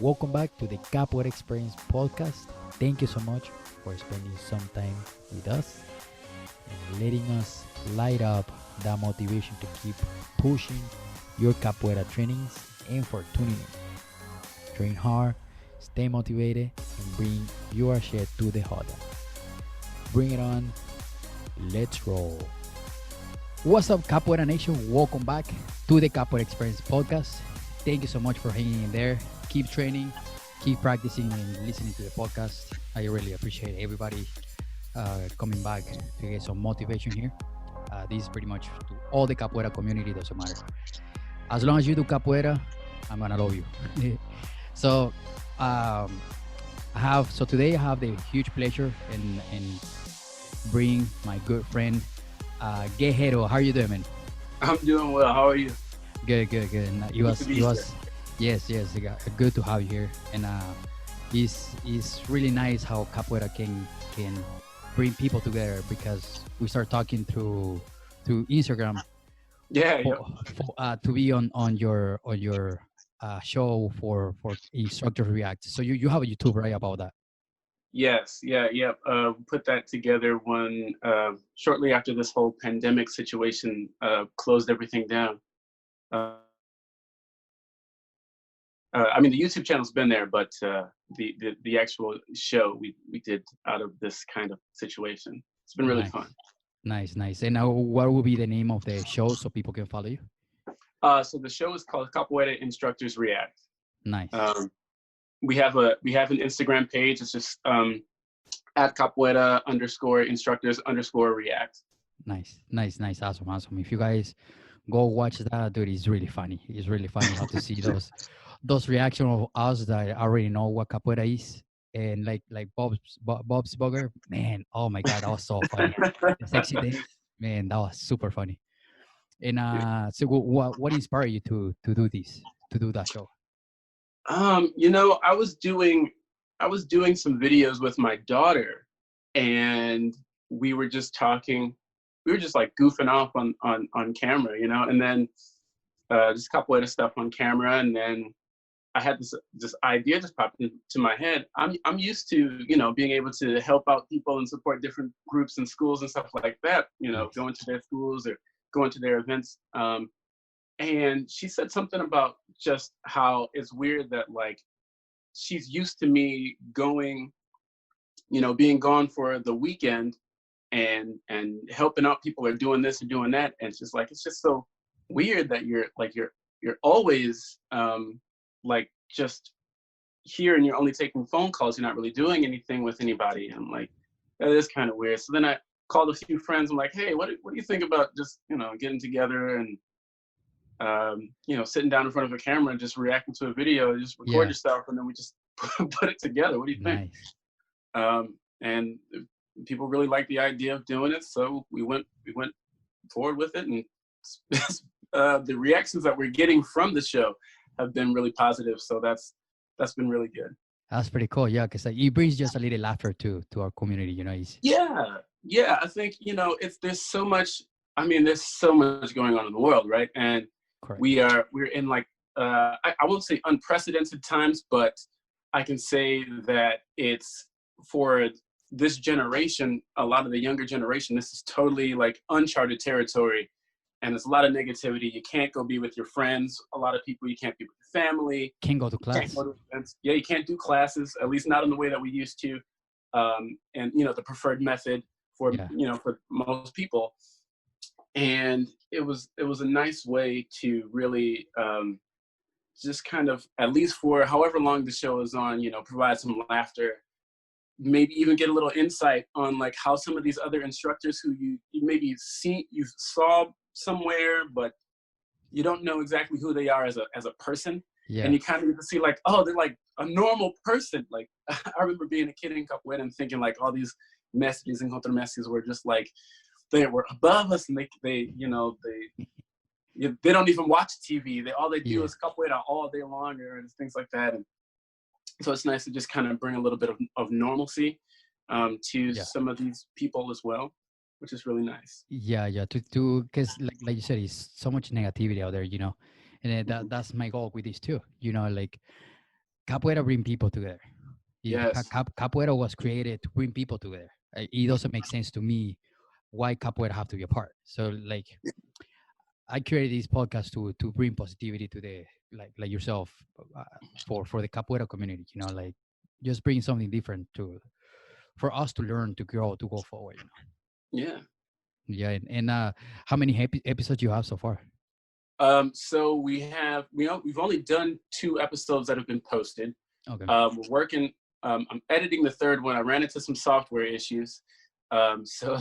Welcome back to the Capoeira Experience podcast. Thank you so much for spending some time with us and letting us light up that motivation to keep pushing your capoeira trainings and for tuning in. Train hard, stay motivated, and bring your shit to the huddle. Bring it on. Let's roll. What's up, Capoeira Nation? Welcome back to the Capoeira Experience podcast. Thank you so much for hanging in there. Keep training, keep practicing, and listening to the podcast. I really appreciate everybody coming back to get some motivation here. This is pretty much to all the capoeira community. Doesn't matter. As long as you do capoeira, I'm gonna love you. So, today I have the huge pleasure and bring my good friend Guerreiro. How are you doing, man? I'm doing well. How are you? Good. And yes, good to have you here. And it's really nice how capoeira can bring people together because we start talking through Instagram. Yeah. To be on your show for Instructors React. So you have a YouTube, right, about that? Yes. Yeah. Put that together when shortly after this whole pandemic situation closed everything down. I mean, the YouTube channel's been there, but the actual show we did out of this kind of situation. It's been really fun. Nice. And now, what will be the name of the show so people can follow you? So the show is called Capoeira Instructors React. Nice. We have an Instagram page. It's just at Capoeira _instructors_react. Nice. Awesome. If you guys go watch that, dude, it's really funny. It's really funny how to see those reactions of us that already know what capoeira is. And like Bob's Burger, man, oh my God, that was so funny. The sexy dance, man, that was super funny. And so what inspired you to do that show? I was doing some videos with my daughter, and we were just talking. We were just like goofing off on camera, and then just capoeira stuff on camera, and then I had this idea just popped into my head. I'm used to being able to help out people and support different groups and schools and stuff like that. Going to their schools or going to their events. And she said something about just how it's weird that like she's used to me going, being gone for the weekend and helping out people or doing this or doing that. And she's like, it's just so weird that you're always like just here and you're only taking phone calls. You're not really doing anything with anybody. And I'm like, that is kind of weird. So then I called a few friends. I'm like, hey, what do you think about just, getting together and, sitting down in front of a camera and just reacting to a video, just record yourself, and then we just put it together. What do you think? And people really like the idea of doing it. So we went forward with it. And the reactions that we're getting from the show have been really positive. So that's been really good. That's pretty cool. Yeah, because it brings just a little laughter to our community. Yeah. I think there's so much. I mean, there's so much going on in the world, right? And correct. We're in like I won't say unprecedented times, but I can say that it's for this generation, a lot of the younger generation. This is totally like uncharted territory. And there's a lot of negativity. You can't go be with your friends. A lot of people, you can't be with your family. Can't go to class. Can't go to events. Yeah, you can't do classes, at least not in the way that we used to. And the preferred method for for most people. And it was a nice way to really just kind of, at least for however long the show is on, provide some laughter. Maybe even get a little insight on like how some of these other instructors who you maybe you saw somewhere, but you don't know exactly who they are as a person. Yeah. And you kind of get to see like, oh, they're like a normal person. Like I remember being a kid in Capoeira and thinking like all these messages and contramessages were just like they were above us, and they don't even watch TV. All they do is Capoeira all day long and things like that. And so it's nice to just kind of bring a little bit of normalcy to some of these people as well, which is really nice. Yeah. To because like you said, it's so much negativity out there, and that's my goal with this too. Like Capoeira bring people together. Yes. Capoeira was created to bring people together. It doesn't make sense to me why capoeira have to be apart. So like I created this podcast to bring positivity to the like yourself uh, for the capoeira community. You know, like just bring something different to for us to learn, to grow, to go forward. You know. Yeah. Yeah, and how many episodes you have so far? So we've only done 2 episodes that have been posted. Okay. We're working. I'm editing the third one. I ran into some software issues, so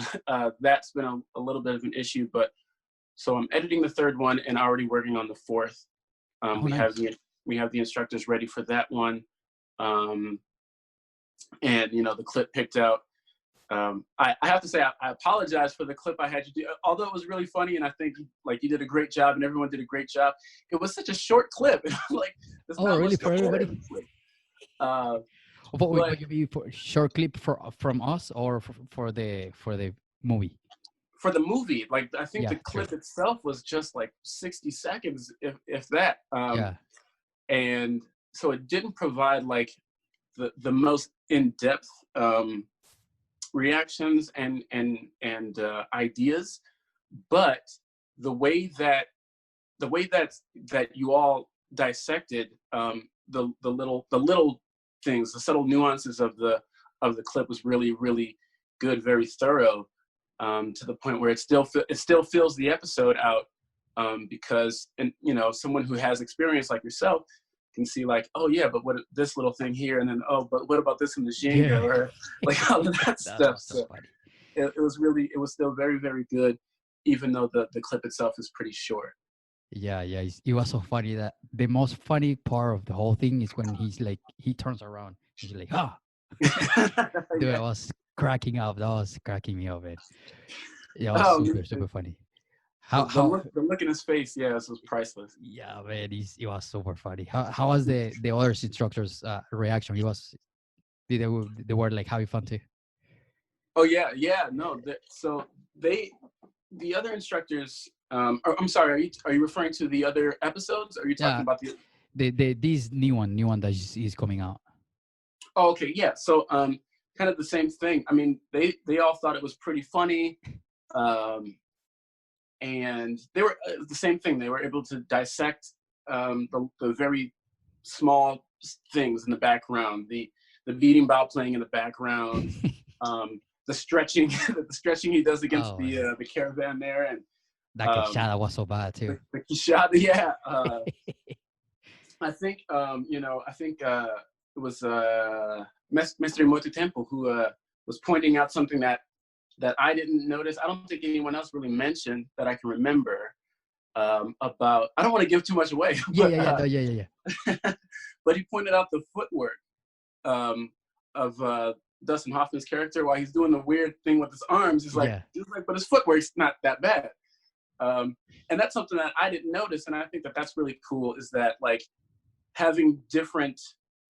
that's been a little bit of an issue. But so I'm editing the third one and already working on the fourth. Oh, We have nice. the instructors ready for that one, and the clip picked out. I have to say I apologize for the clip I had you do. Although it was really funny, and I think like you did a great job, and everyone did a great job. It was such a short clip. Like there's Oh, not really? much to For share everybody? in the clip. Uh, What but you mean for short clip from us or for the movie? for the movie, like I think Yeah, the true. clip itself was just like 60 seconds, if that. Yeah. And so it didn't provide like the most in-depth reactions and ideas, but the way that that you all dissected the little things, the subtle nuances of the clip was really good, very thorough, to the point where it still fills the episode out, because and someone who has experience like yourself can see like, oh yeah, but what this little thing here, and then oh, but what about this in the Jenga, Yeah. or like all of that That stuff. was so So funny. it was still very good, even though the clip itself is pretty short. Yeah, yeah. It was so funny that the most funny part of the whole thing is when he's like he turns around. He's like, ah, dude, I Yeah. was cracking up. That was cracking me up, man. Yeah, it was Oh man. super funny. The How? look in his face, yeah, this was priceless. Yeah, man, it was super funny. How was the other instructors' reaction? He was they were like having fun too. Oh yeah, no. So the other instructors. I'm sorry. Are you referring to the other episodes? Or are you talking Yeah, about the? the this new one that is coming out. Oh, okay, yeah. So kind of the same thing. I mean, they all thought it was pretty funny, um, and they were the same thing. They were able to dissect the very small things in the background, the beating bow playing in the background, the stretching the stretching he does against Oh man, the caravan there, and that um, quechada was so bad too. the Kishada. Yeah, I think it was Mr. Mototempo who was pointing out something that I didn't notice. I don't think anyone else really mentioned that I can remember, about. I don't want to give too much away, Yeah, yeah, yeah, no, yeah, yeah, yeah. but he pointed out the footwork, um, of Dustin Hoffman's character while he's doing the weird thing with his arms. Yeah. He's like, but his footwork's not that bad. And that's something that I didn't notice, and I think that that's really cool. Is that like having different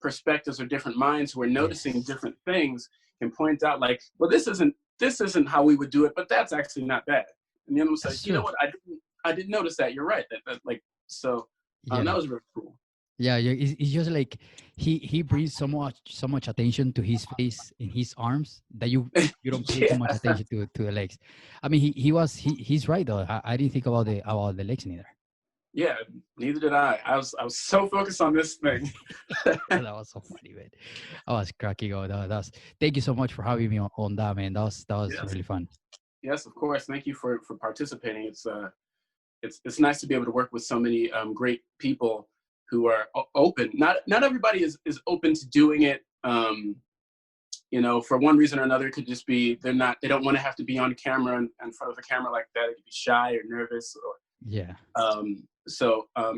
perspectives or different minds who are noticing Yes. different things can point out like, well, this isn't how we would do it, but that's actually not bad. And the other one That's says, you know true. what, I didn't notice that. You're right. That like so Yeah. that was really cool. Yeah, yeah. It's just like he brings so much attention to his face and his arms that you don't pay too Yeah, much attention to the legs. I mean, he's right though. I didn't think about the legs neither. yeah. Neither did I. I was so focused on this thing. That was so funny, man. I was cracking up. That's thank you so much for having me on that, man. That was Yes, really fun. yes, of course. Thank you for participating. It's nice to be able to work with so many great people who are open. Not everybody is open to doing it. For one reason or another, it could just be they don't want to have to be on camera in front of a camera like that. It could be shy or nervous, Yeah.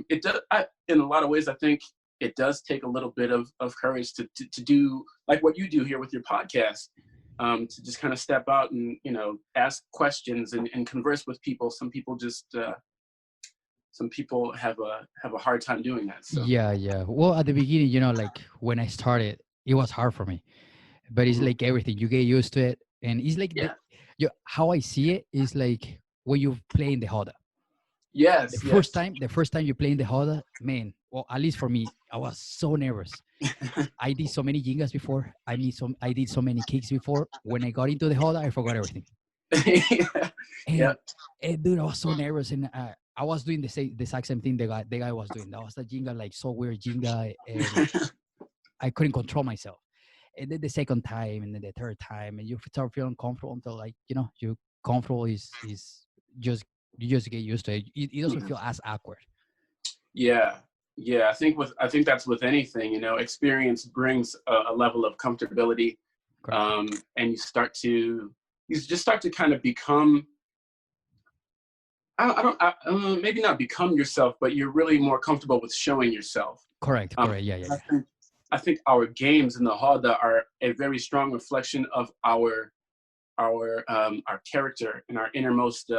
it does. In a lot of ways, I think it does take a little bit of courage to do like what you do here with your podcast. To just kind of step out and ask questions and converse with people. Some people have a hard time doing that. So Yeah, yeah. Well, at the beginning, like when I started, it was hard for me. But it's mhm. like everything, you get used to it, and it's like Yeah, how I see it is like when you play in the Hoda. yes, yes, The first time you play in the Hoda, man, well, at least for me, I was so nervous. I did so many jingas before. I did so many kicks before. When I got into the hall, I forgot everything. Yeah. And, Yep. dude, I was so nervous, and I was doing the exact same thing the guy was doing. That was the jinga, like so weird jinga, and I couldn't control myself. And then the second time, and then the third time, and you start feeling comfortable until, like, you comfortable is just you just get used to it. It doesn't feel as awkward. Yeah. Yeah. I think that's with anything, you know, experience brings a level of comfortability. Correct. And you just start to kind of become, maybe not become yourself, but you're really more comfortable with showing yourself. Correct. Um, Correct. Yeah. Yeah. I Yeah. think, I think our games in the Hada are a very strong reflection of our character and our innermost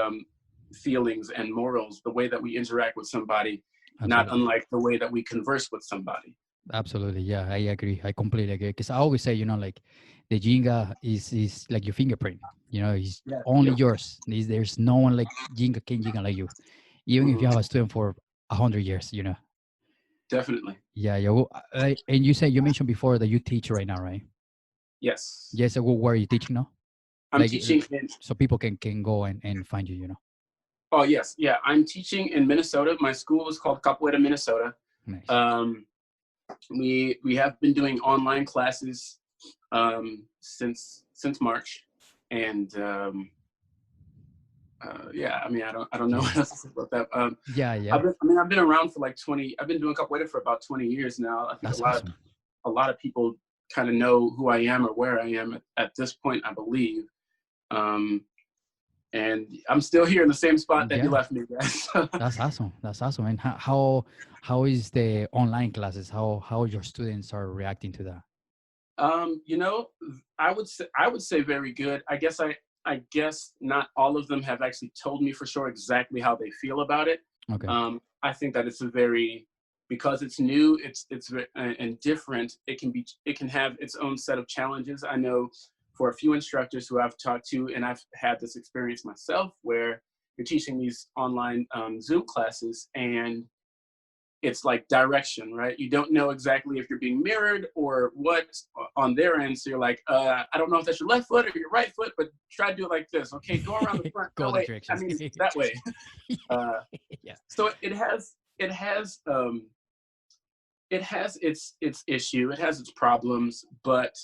feelings and morals, the way that we interact with somebody, not Absolutely. unlike the way that we converse with somebody. Absolutely. Yeah, I agree. I completely agree. Because I always say, like, the Jenga is like your fingerprint. It's Yeah. only Yep. yours. There's no one like Jenga can Jenga like you, even if you Mhm. have a student for 100 years. Definitely. Yeah, yeah. Well, and you mentioned before that you teach right now, right? Yes. Yes. So where are you teaching now? I'm Like, teaching in, so people can go and find you. oh, yes. Yeah. I'm teaching in Minnesota. My school is called Capoeira, Minnesota. Nice. Um, we have been doing online classes since March. And yeah, I mean, I don't know Yeah. what else to say about that. Yeah. Yeah. I've been around for like 20. I've been doing capoeira for about 20 years now. I think That's awesome. a lot of people kind of know who I am or where I am at this point, I believe. Um, and I'm still here in the same spot that you Yeah. left me, guys. That's awesome. That's awesome. And how is the online classes? How your students are reacting to that? You know, I would say very good. I guess not all of them have actually told me for sure exactly how they feel about it. Okay. I think that it's a very, because it's new, and different. It can have its own set of challenges. I know for a few instructors who I've talked to, and I've had this experience myself, where you're teaching these online Zoom classes, and it's like direction, right? You don't know exactly if you're being mirrored or what on their end. So you're like, I don't know if that's your left foot or your right foot, but try to do it like this. Okay, go around the front. Go No, that wait, I direction. mean that way. Yeah. So it has its issue, it has its problems, but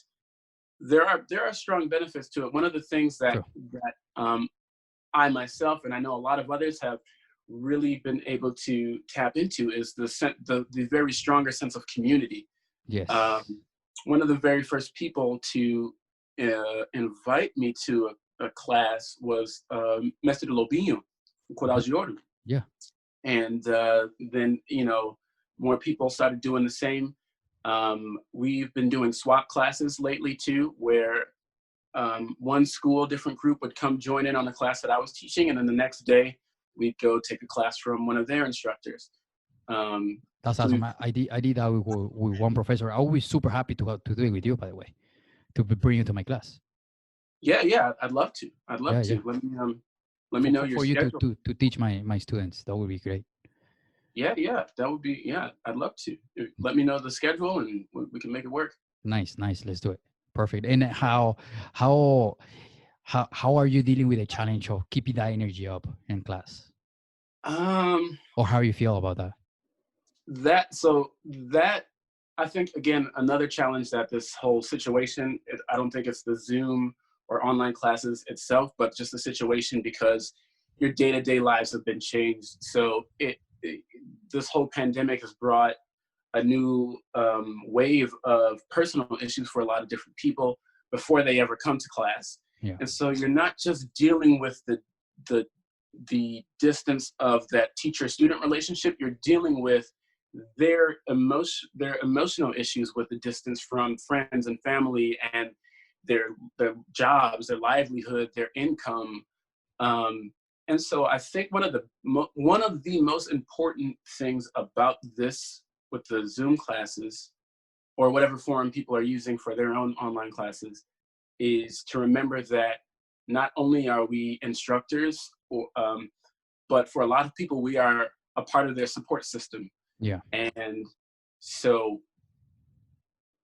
there are strong benefits to it. One of the things True. that I myself, and I know a lot of others, have really been able to tap into is the very stronger sense of community. Um, Yes. one of the very first people to invite me to a class was Mestre Lobinho, Coral Okay. de Ouro. Yeah. And then, you know, more people started doing the same. We've been doing swap classes lately too, where one school, different group would come join in on the class that I was teaching, and then the next day we'd go take a class from one of their instructors. That's So awesome. we've, I did that with one professor. I will be super happy to do it with you, by the way, to bring you to my class. yeah, yeah, I'd love to. I'd love Yeah, yeah. to. Let me know your For you to, schedule. to teach my students, that would be great. Yeah, yeah, that would be, yeah, I'd love to. Let me know the schedule and we can make it work. Nice, nice. Let's do it. Perfect. And how how are you dealing with the challenge of keeping that energy up in class, Um, or how you feel about that? that I think, again, another challenge that this whole situation, I don't think it's the Zoom or online classes itself, but just the situation, because your day-to-day lives have been changed. So this whole pandemic has brought a new wave of personal issues for a lot of different people before they ever come to class. Yeah. And so you're not just dealing with the the distance of that teacher-student relationship, you're dealing with their emotional issues with the distance from friends and family, and their jobs, their livelihood, their income. And so I think one of the most important things about this, with the Zoom classes or whatever forum people are using for their own online classes, is to remember that not only are we instructors, but for a lot of people, we are a part of their support system. Yeah. And so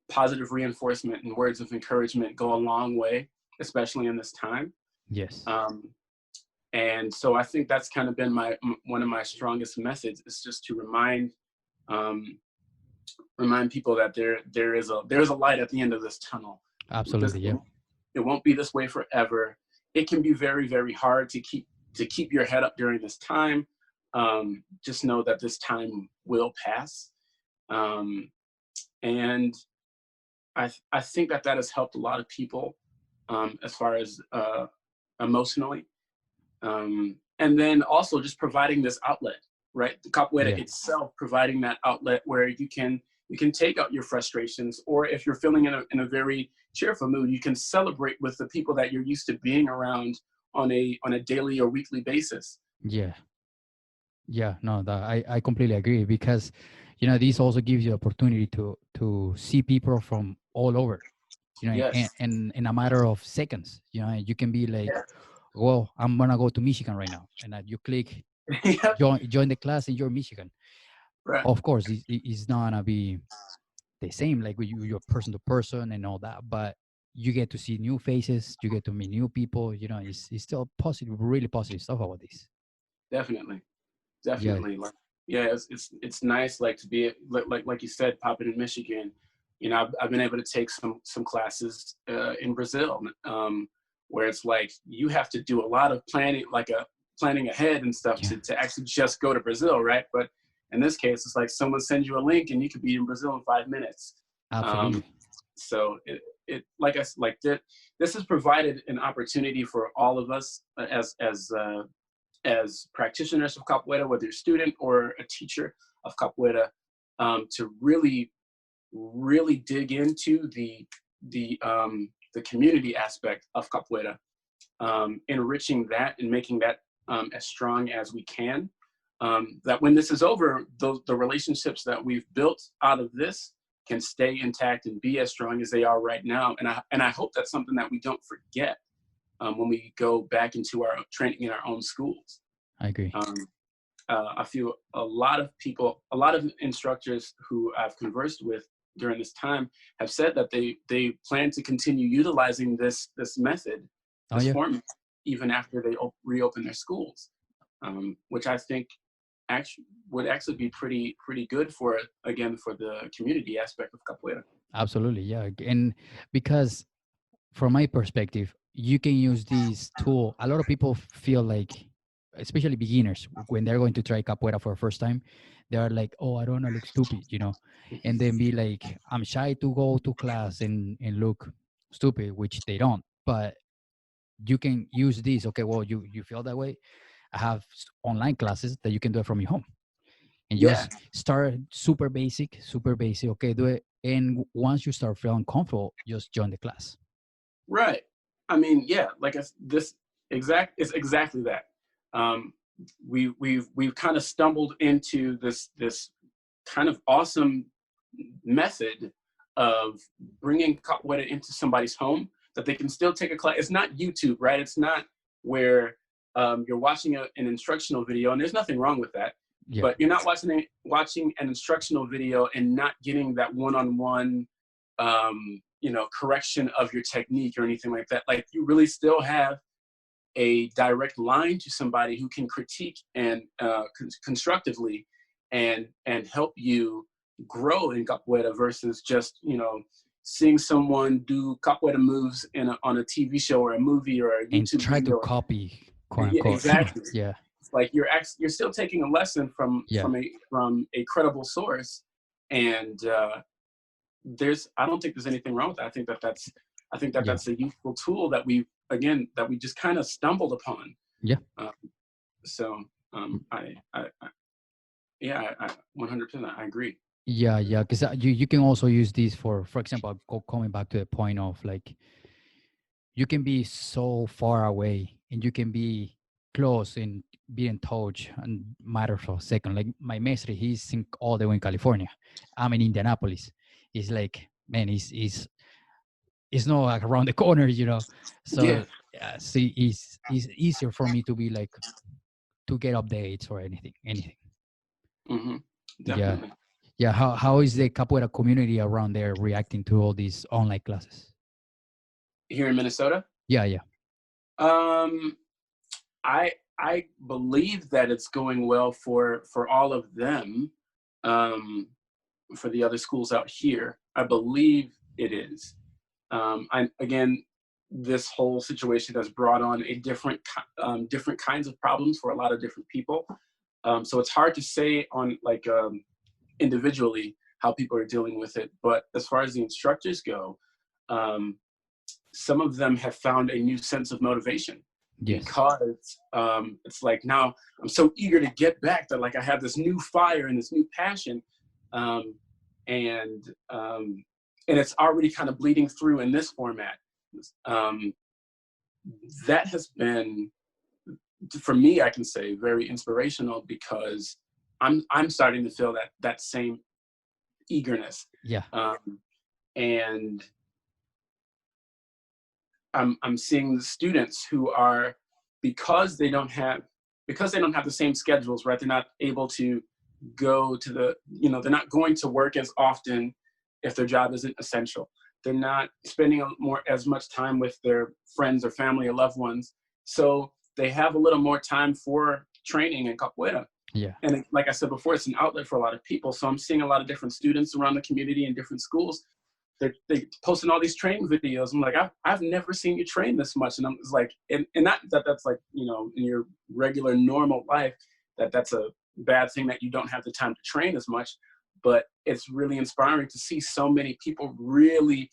positive reinforcement and words of encouragement go a long way, especially in this time. Yes. Um, and so I think that's kind of been one of my strongest methods, is just to um, remind people that there's a light at the end of this tunnel. Absolutely. Yeah. It won't be this way forever. It can be very, very hard to keep your head up during this time. Just know that this time will pass. And I think that has helped a lot of people, as far as emotionally. And then also just providing this outlet, right? The capoeira Yeah. itself providing that outlet where you can take out your frustrations, or if you're feeling in a very cheerful mood, you can celebrate with the people that you're used to being around on a daily or weekly basis. Yeah. Yeah. No, I completely agree, because, this also gives you opportunity to see people from all over, Yes. and in a matter of seconds, you can be like, Yeah. well, I'm gonna go to Michigan right now, and you click Yep. join the class, and you're Michigan. Right. Of course, it's not gonna be the same like with you're person to person and all that, but you get to see new faces, you get to meet new people. It's still positive, really positive stuff about this. Definitely. Yeah. Definitely. Like, yeah, it's nice, like, to be like you said, popping in Michigan. I've been able to take some classes in Brazil, where it's like you have to do a lot of planning, like planning ahead and stuff Yeah. to actually just go to Brazil, right? But in this case, it's like someone sends you a link and you could be in Brazil in 5 minutes. Um, Absolutely. so this has provided an opportunity for all of us, as practitioners of capoeira, whether you're a student or a teacher of capoeira, to really, really dig into the community aspect of capoeira, enriching that and making that as strong as we can. That when this is over, the relationships that we've built out of this can stay intact and be as strong as they are right now. And I hope that's something that we don't forget when we go back into our training in our own schools. I agree. Um, I feel a lot of instructors who I've conversed with during this time have said that they plan to continue utilizing this method, Oh this yeah. form, even after they reopen their schools, which I think would actually be pretty good for the community aspect of capoeira. Absolutely. Yeah. And because from my perspective, you can use this tool. A lot of people feel like, especially beginners, when they're going to try capoeira for the first time, they are like, oh, I don't want to look stupid, and then be like, I'm shy to go to class and look stupid, which they don't. But you can use this. Okay, well, you feel that way. I have online classes that you can do it from your home, and Yeah, just start super basic, super basic. Okay, do it. And once you start feeling comfortable, just join the class. right. I mean, yeah, like it's exactly that. Um, we've kind of stumbled into this kind of awesome method of bringing capoeira into somebody's home that they can still take a class. It's not YouTube, right? It's not where you're watching an instructional video, and there's nothing wrong with that. Yeah. But you're not watching an instructional video and not getting that one-on-one, correction of your technique or anything like that. Like, you really still have a direct line to somebody who can critique and constructively and help you grow in capoeira, versus just seeing someone do capoeira moves on a TV show or a movie or a And YouTube try to video. copy, quote Yeah, unquote. exactly. Yeah. It's like you're still taking a lesson from Yeah. a credible source, and I don't think there's anything wrong with that. I think that Yeah. that's a useful tool that we just kind of stumbled upon. Yeah. Um, so I yeah, 100% I agree. Yeah. Yeah. Because you can also use these for example, coming back to the point of like, you can be so far away and you can be close and be in touch and matter for a second. Like my mestre, he's all the way in California. I'm in Indianapolis. It's like, man, it's not like around the corner. Yeah. So see, it's easier for me to be like to get updates or anything. Hmm. Yeah. definitely. Yeah. How is the capoeira community around there reacting to all these online classes? Here in Minnesota, Yeah. Yeah. um, I believe that it's going well for all of them. Um, for the other schools out here, I believe it is. I again, this whole situation has brought on a different kinds of problems for a lot of different people. So it's hard to say on like individually how people are dealing with it. But as far as the instructors go, um, some of them have found a new sense of motivation Yes. because it's like now I'm so eager to get back that like I have this new fire and this new passion, um, and um, and it's already kind of bleeding through in this format. Um, that has been, for me, I can say, very inspirational because I'm starting to feel that same eagerness, Yeah. and I'm seeing the students who are, because they don't have the same schedules, right? They're not able to go to they're not going to work as often if their job isn't essential. They're not spending as much time with their friends or family or loved ones. So they have a little more time for training in capoeira. Yeah. And like I said before, it's an outlet for a lot of people. So I'm seeing a lot of different students around the community in different schools. They posting all these training videos. I'm like, I've never seen you train this much. And I'm just like, and not that's like, in your regular normal life, that's a bad thing that you don't have the time to train as much. But it's really inspiring to see so many people really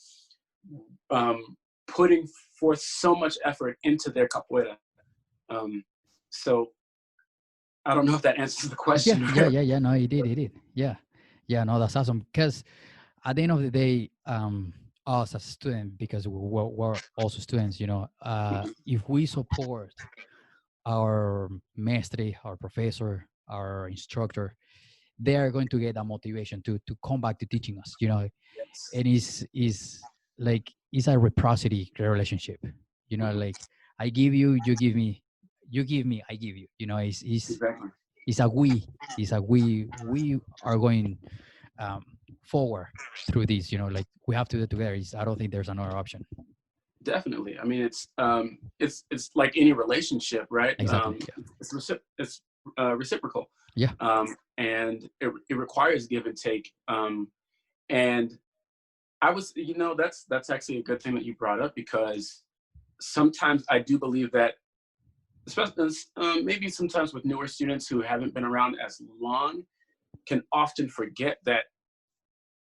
putting forth so much effort into their capoeira. So I don't know if that answers the Yeah. question. Yeah. Yeah. Yeah. No, it did. It did. Yeah. Yeah. No, that's awesome. Because at the end of the day, us as students, because we're also students, if we support our mestre, our professor, our instructor, they are going to get that motivation to come back to teaching us, Yes. and is like it's a reciprocity relationship, like I give you, you give me, you give me, I give you, Exactly. it's a we are going um, forward through this, like we have to do it together. I don't think there's another option. Definitely. I mean, it's like any relationship, right? Exactly. Yeah. It's reciprocal, Yeah. and it requires give and take. And I was, that's actually a good thing that you brought up, because sometimes I do believe that, especially maybe sometimes with newer students who haven't been around as long, can often forget that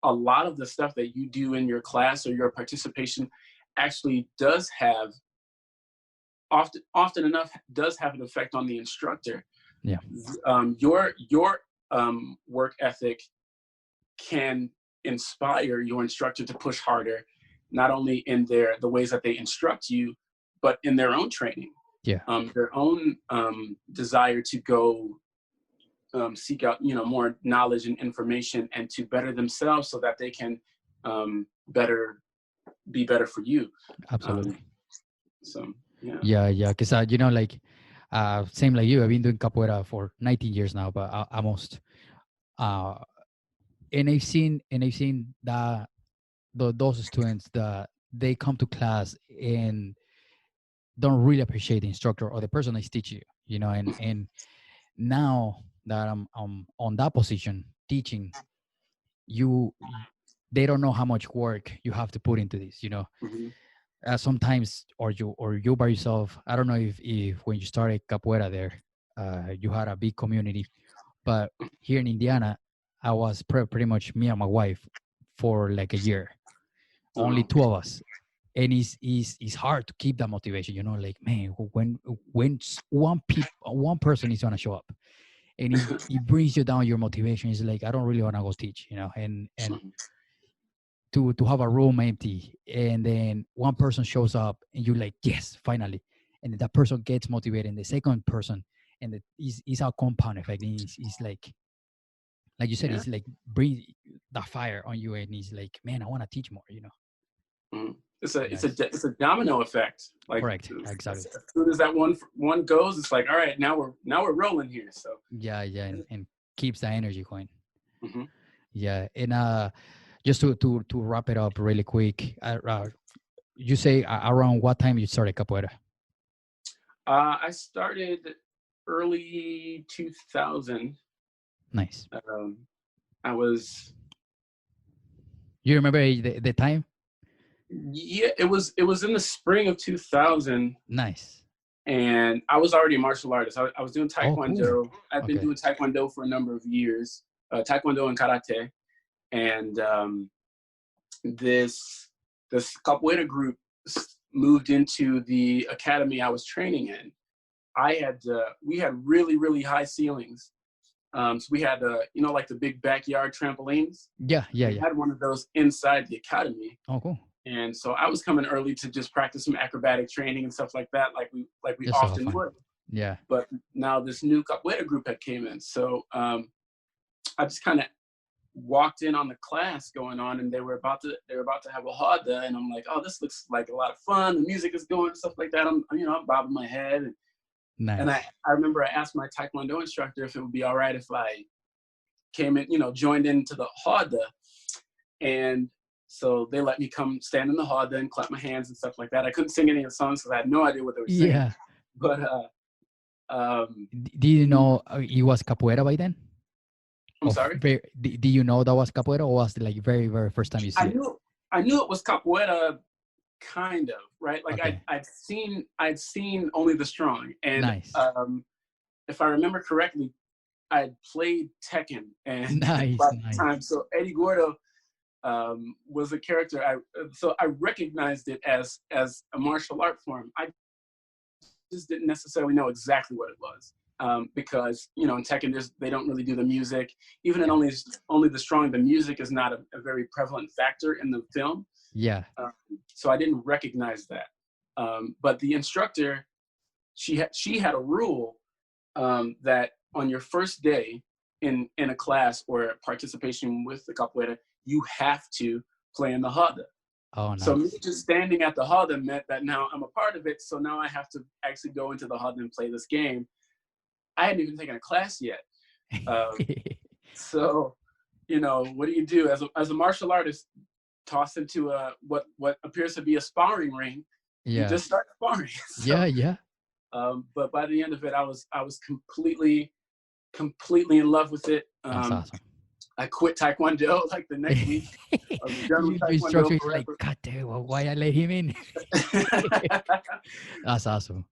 a lot of the stuff that you do in your class or your participation actually does have, often enough, does have an effect on the instructor. Yeah. Your work ethic can inspire your instructor to push harder, not only in the ways that they instruct you, but in their own training, Yeah. their own desire to go seek out more knowledge and information, and to better themselves so that they can better be better for you. Absolutely. So yeah. Yeah. Because like same like you, I've been doing capoeira for 19 years now, but almost uh and I've seen that those students that they come to class and don't really appreciate the instructor or the person that's teaching you, and now that I'm on that position teaching you, they don't know how much work you have to put into this, Mm-hmm. sometimes, or you by yourself. I don't know if when you started capoeira there, you had a big community, but here in Indiana, I was pretty much me and my wife for like a year, only Oh, two of us, and it's hard to keep that motivation, like, man, when one person is gonna show up, and it brings you down your motivation. It's like, I don't really want to go teach, and to have a room empty, and then one person shows up and you're like, yes, finally, and then that person gets motivated, and the second person, and it's a compound effect. It's like you said, yeah. it's like bring the fire on you, and it's like, man, I want to teach more. Mhm. Yeah, It's a domino effect. Like correct, exactly. as soon as that one goes, it's like, all right, now we're rolling here. So Yeah, and keeps the energy going. Hmm. Yeah, and just to wrap it up really quick, you say around what time you started capoeira? I started early 2000. Nice. Um, I was, You remember the time? yeah, it was in the spring of 2000, Nice. and I was already a martial artist. I was doing Oh, cool. taekwondo. I've been Okay. doing taekwondo for a number of years, taekwondo and karate, and this this capoeira group moved into the academy I was training in. We had really high ceilings. So we had like the big backyard trampolines. Yeah, yeah, We yeah. had one of those inside the academy, Oh, cool. and so I was coming early to just practice some acrobatic training and stuff like that, like we Just to have often fun. would. Yeah. But now this new capoeira group had came in, so I just kind of walked in on the class going on, and they were about to have a roda, and I'm like, oh, this looks like a lot of fun. The music is going, stuff like that. I'm bobbing my head, and I Nice. I remember I asked my taekwondo instructor if it would be all right if I came in, joined into the roda, and so they let me come stand in the roda and clap my hands and stuff like that. I couldn't sing any of the songs because I had no idea what they were singing, Yeah. but um, Did you know it was capoeira by then? I'm sorry. Did you know that was capoeira, or was it like very, very first time you I see it? knew I knew it was capoeira, kind of, right? Like Okay. I'd seen Only the Strong, and Nice. if I remember correctly, I played Tekken, and Nice. by the Nice. time, so Eddie Gordo was a character. I recognized it as a martial art form. I just didn't necessarily know exactly what it was. Because in Tekken, they don't really do the music. Even in Yeah. Only the Strong, the music is not a very prevalent factor in the film. Yeah. So I didn't recognize that. But the instructor, she had a rule, that on your first day in a class or participation with the capoeira, you have to play in the roda. Oh, So me nice. just standing at the roda meant that now I'm a part of it. So now I have to actually go into the roda and play this game. I hadn't even taken a class yet. Um, so, what do you do as a martial artist? Tossed into what appears to be a sparring ring, you Yeah. just start sparring. Yeah. So, Yeah. but by the end of it, I was completely in love with it. That's awesome. I quit Taekwondo like the next week. I was done with Your Taekwondo instructor is like, forever. God damn, why I let him in? That's awesome.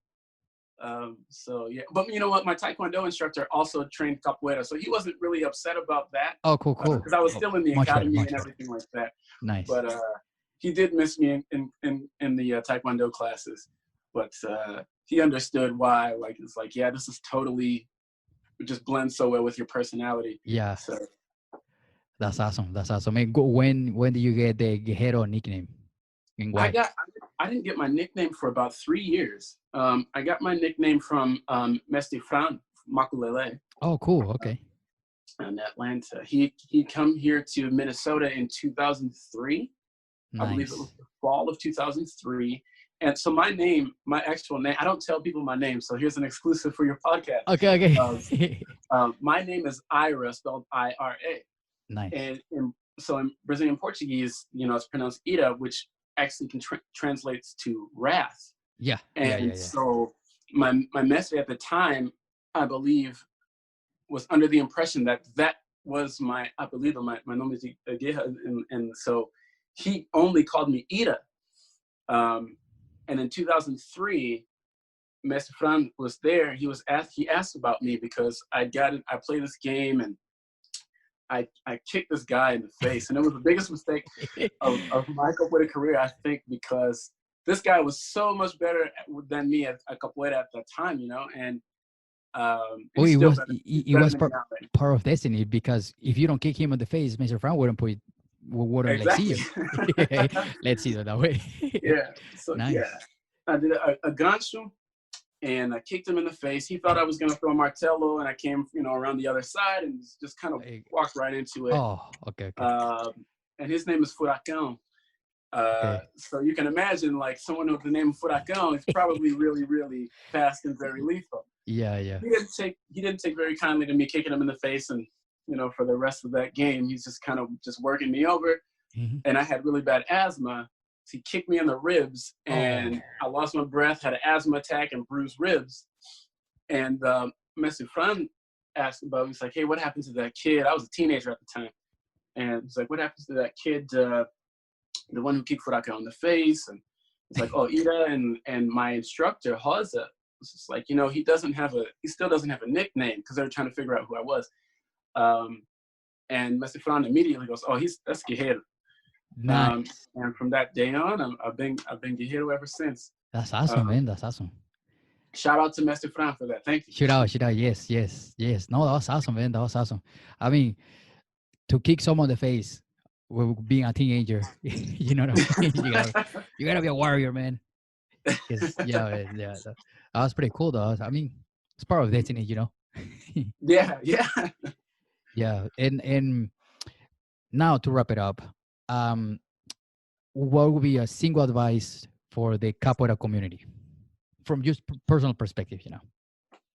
So yeah, but you know what? My Taekwondo instructor also trained capoeira, so he wasn't really upset about that, Oh, cool, cool. because I was Oh, still in the much better, academy much and better. everything like that. Nice. But he did miss me in the Taekwondo classes. But he understood why. Like, it's like, yeah, this is totally, it just blends so well with your personality. Yeah, So that's awesome. That's awesome. And when did you get the Guerreiro nickname? And I why? got I didn't get my nickname for about 3 years. I got my nickname from Mestre Fran Makulele Oh, cool. Okay. in Atlanta. He'd come here to Minnesota in 2003. I believe it was Nice. the fall of 2003. And so my actual name, I don't tell people my name. So here's an exclusive for your podcast. Okay, okay. My name is Ira, spelled Ira. Nice. So in Brazilian Portuguese, it's pronounced Ira, which actually translates to wrath. Yeah, yeah, yeah, And yeah. so my mestre at the time, I believe, was under the impression that was my nome de guerra, and so he only called me Ira. And in 2003, Mestre Fran was there. He asked about me because I played this game, and I kicked this guy in the face, and it was the biggest mistake of my capoeira career, I think, because this guy was so much better than me at capoeira at that time, and Oh, he's it still was better. He's it better was than me now, man. part of destiny, because if you don't kick him in the face, Mr. Brown wouldn't like see Exactly. you. Let's see it that way. Yeah. So yeah, Nice. I did a gancho, and I kicked him in the face. He thought I was gonna throw a martello, and I came, around the other side and just kind of walked right into it. Oh, okay, okay, And his name is Furacão. okay. So you can imagine, like, someone with the name Furacão is probably really, really fast and very lethal. Yeah, yeah. He didn't take very kindly to me kicking him in the face, and for the rest of that game. He's just kind of just working me over. Mm-hmm. And I had really bad asthma. So he kicked me in the ribs, and I lost my breath, had an asthma attack, and bruised ribs. And Messi Fran asked about it. He's like, hey, what happened to that kid? I was a teenager at the time. And he's like, what happens to that kid, the one who kicked Furaka on the face? And it's like, oh, Ida and my instructor, Haza, was just like, he still doesn't have a nickname, because they were trying to figure out who I was. And Messi Fran immediately goes, oh, that's Guerreiro. Nice. And from that day on, I've been Guerreiro ever since. That's awesome, man. That's awesome. Shout out to Messi Fran for that. Thank you. Shout out. Yes. No, that was awesome, man. That was awesome. I mean, to kick someone in the face being a teenager, you know what I mean? You gotta be a warrior, man. Yeah, that was pretty cool, though. I mean, it's part of destiny, Yeah. Yeah, and now to wrap it up, what would be a single advice for the capoeira community from just personal perspective?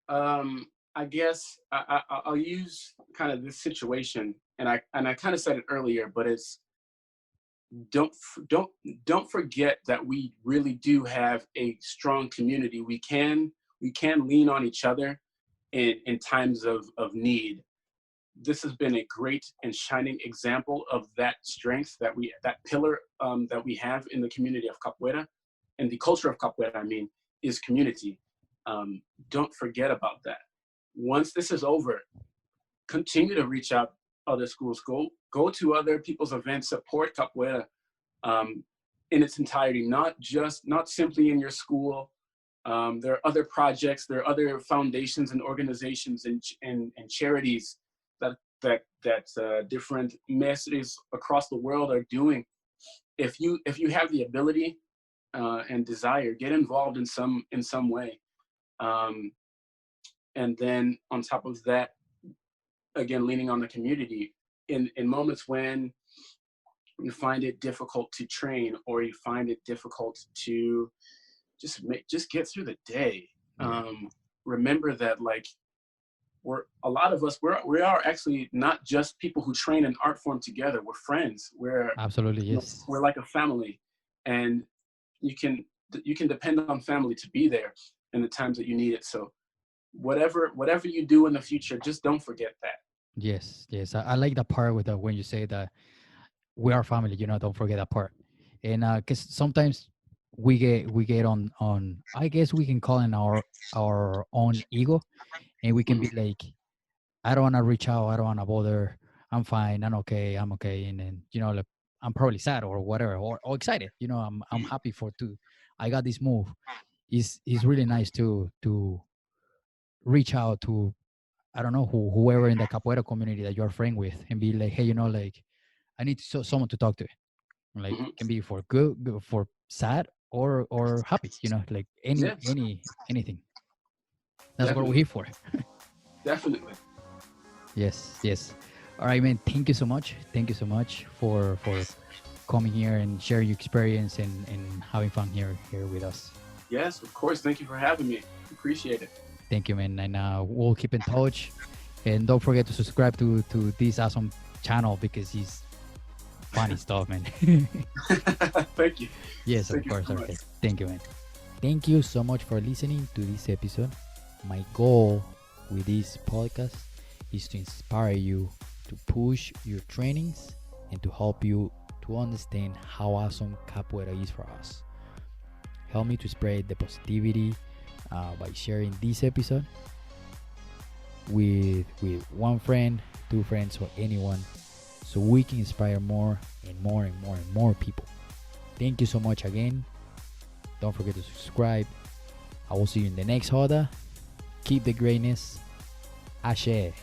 I guess I'll use kind of this situation, and I kind of said it earlier, but it's don't forget that we really do have a strong community. We can lean on each other in times of need. This has been a great and shining example of that strength, that pillar that we have in the community of capoeira, and the culture of capoeira, I mean, is community. Don't forget about that. Once this is over, continue to reach out other schools. Go to other people's events, support capoeira in its entirety, not simply in your school. There are other projects, there are other foundations and organizations and charities that different mestres across the world are doing. If you have the ability and desire, get involved in some way. And then on top of that, again, leaning on the community in moments when you find it difficult to train, or you find it difficult to just get through the day. Remember that, like, we are actually not just people who train an art form together. We're friends. Absolutely, yes. We're like a family, and you can depend on family to be there in the times that you need it. So whatever you do in the future, just don't forget that. Yes. I like that part with when you say that we are family. Don't forget that part. And because sometimes we get on. I guess we can call in our own ego, and we can be like, I don't want to reach out. I don't want to bother. I'm fine. I'm okay. And then like, I'm probably sad or whatever, or excited. I'm happy I got this move. It's really nice to reach out to, I don't know, whoever in the capoeira community that you're friend with, and be like, hey, like, I need someone to talk to. Like, it can be for good, for sad, or happy. Like anything. That's what we're here for. Definitely. Yes. All right, man. Thank you so much. Thank you so much for coming here and sharing your experience and having fun here with us. Yes, of course. Thank you for having me. Appreciate it. Thank you, man. And we'll keep in touch. And don't forget to subscribe to this awesome channel, because he's funny stuff, man. Thank you. Yes, of course. Okay. Thank you, man. Thank you so much for listening to this episode. My goal with this podcast is to inspire you to push your trainings and to help you to understand how awesome capoeira is for us. Help me to spread the positivity by sharing this episode with one friend, two friends, or anyone, so we can inspire more and more and more and more people. Thank you so much again. Don't forget to subscribe. I will see you in the next Hoda. Keep the greatness. Ashe.